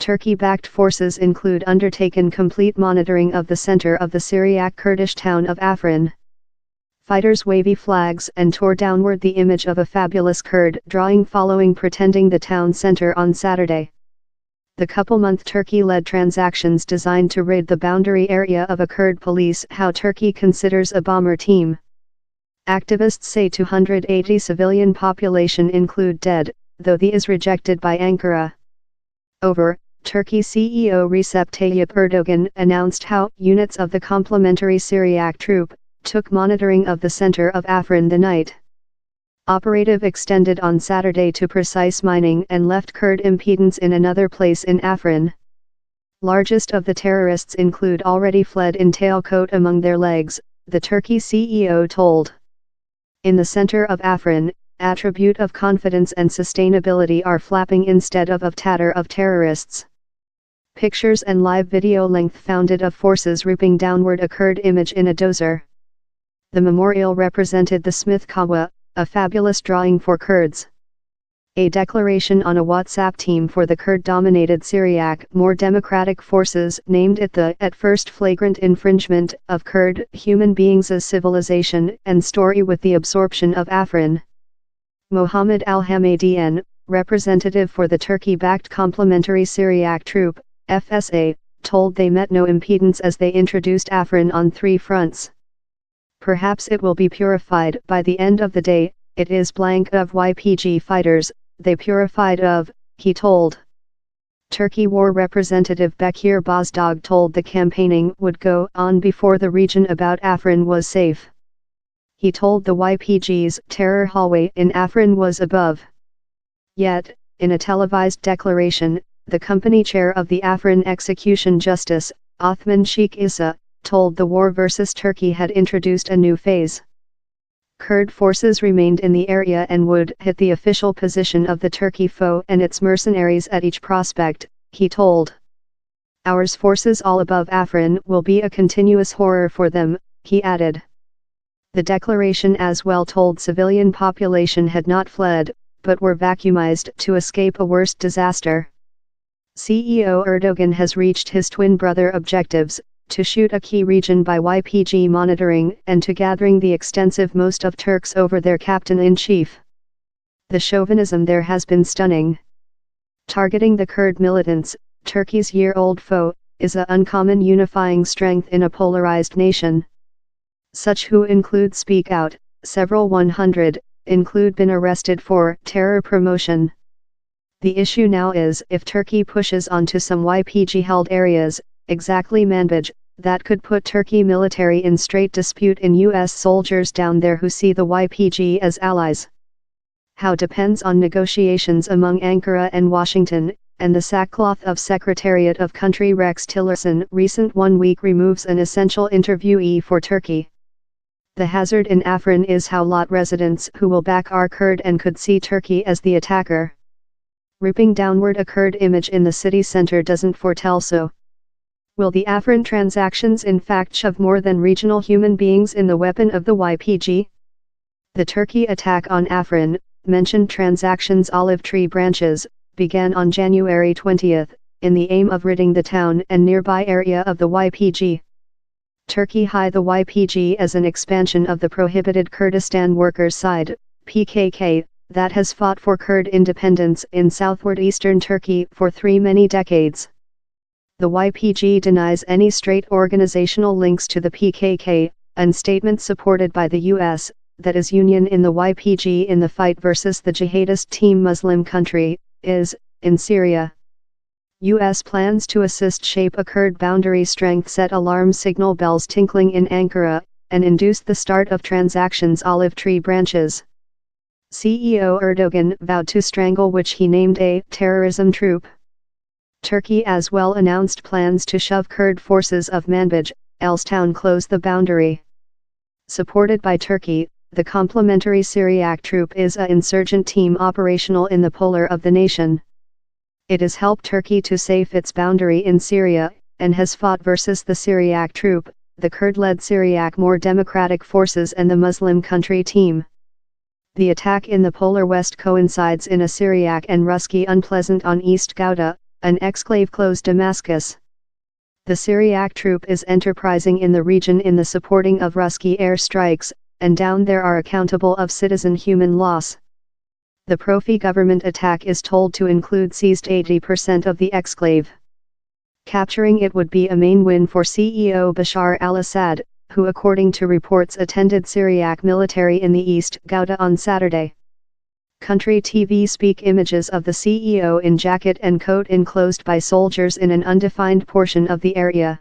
Turkey-backed forces include undertaken complete monitoring of the center of the Syriac Kurdish town of Afrin. Fighters wavy flags and tore downward the image of a fabulous Kurd drawing following pretending the town center on Saturday. The couple-month Turkey-led transactions designed to rid the boundary area of a Kurd police how Turkey considers a bomber team. Activists say 280 civilian population include dead, though the is rejected by Ankara. Turkey CEO Recep Tayyip Erdogan announced how units of the complementary Syriac troop took monitoring of the center of Afrin the night. Operative extended on Saturday to precise mining and left Kurd impedance in another place in Afrin. Largest of the terrorists include already fled in tailcoat among their legs, the Turkey CEO told. In the center of Afrin, attribute of confidence and sustainability are flapping instead of tatter of terrorists. Pictures and live video length founded of forces ripping downward a Kurd image in a dozer. The memorial represented the Smith Kawa, a fabulous drawing for Kurds. A declaration on a WhatsApp team for the Kurd-dominated Syriac more democratic forces named it the at first flagrant infringement of Kurd human beings' civilization and story with the absorption of Afrin. Mohammed Al-Hamadian, representative for the Turkey-backed complementary Syriac troop, FSA, told they met no impedance as they introduced Afrin on 3 fronts. Perhaps it will be purified by the end of the day, it is blank of YPG fighters, they purified of, he told. Turkey War Representative Bekir Bozdog told the campaigning would go on before the region about Afrin was safe. He told the YPG's terror hallway in Afrin was above. Yet, in a televised declaration, the company chair of the Afrin Execution Justice, Othman Sheikh Issa, told the war versus Turkey had introduced a new phase. Kurd forces remained in the area and would hit the official position of the Turkey foe and its mercenaries at each prospect, he told. Ours forces all above Afrin will be a continuous horror for them, he added. The declaration as well told civilian population had not fled, but were vacuumized to escape a worse disaster. CEO Erdogan has reached his twin brother objectives, to shoot a key region by YPG monitoring and to gathering the extensive most of Turks over their captain-in-chief. The chauvinism there has been stunning. Targeting the Kurd militants, Turkey's year-old foe, is a uncommon unifying strength in a polarized nation. Such who include speak out, several 100, include been arrested for terror promotion. The issue now is if Turkey pushes onto some YPG-held areas, exactly Manbij, that could put Turkey military in straight dispute in US soldiers down there who see the YPG as allies. How depends on negotiations among Ankara and Washington, and the sackcloth of Secretariat of Country Rex Tillerson recent 1 week removes an essential interviewee for Turkey. The hazard in Afrin is how lot residents who will back our Kurd and could see Turkey as the attacker. Ripping downward a Kurd image in the city center doesn't foretell so. Will the Afrin transactions in fact shove more than regional human beings in the weapon of the YPG? The Turkey attack on Afrin, mentioned transactions olive tree branches, began on January 20, in the aim of ridding the town and nearby area of the YPG. Turkey high the YPG as an expansion of the prohibited Kurdistan Workers' Side, PKK, that has fought for Kurd independence in southward eastern Turkey for many decades. The YPG denies any straight organizational links to the PKK, and statements supported by the US, that is union in the YPG in the fight versus the jihadist team Muslim country, is, in Syria. US plans to assist shape a Kurd boundary strength set alarm signal bells tinkling in Ankara, and induce the start of transactions olive tree branches. CEO Erdogan vowed to strangle which he named a terrorism troop. Turkey as well announced plans to shove Kurd forces of Manbij, else town close the boundary. Supported by Turkey, the complementary Syriac troop is a insurgent team operational in the polar of the nation. It has helped Turkey to safe its boundary in Syria, and has fought versus the Syriac troop, the Kurd-led Syriac more democratic forces and the Muslim country team. The attack in the polar west coincides in a Syriac and Ruski unpleasant on East Ghouta, an exclave close Damascus. The Syriac troop is enterprising in the region in the supporting of Ruski airstrikes, and down there are accountable of citizen human loss. The Profi government attack is told to include seized 80% of the exclave. Capturing it would be a main win for CEO Bashar al-Assad, who according to reports attended Syriac military in the East Ghouta on Saturday. Country TV speak images of the CEO in jacket and coat enclosed by soldiers in an undefined portion of the area.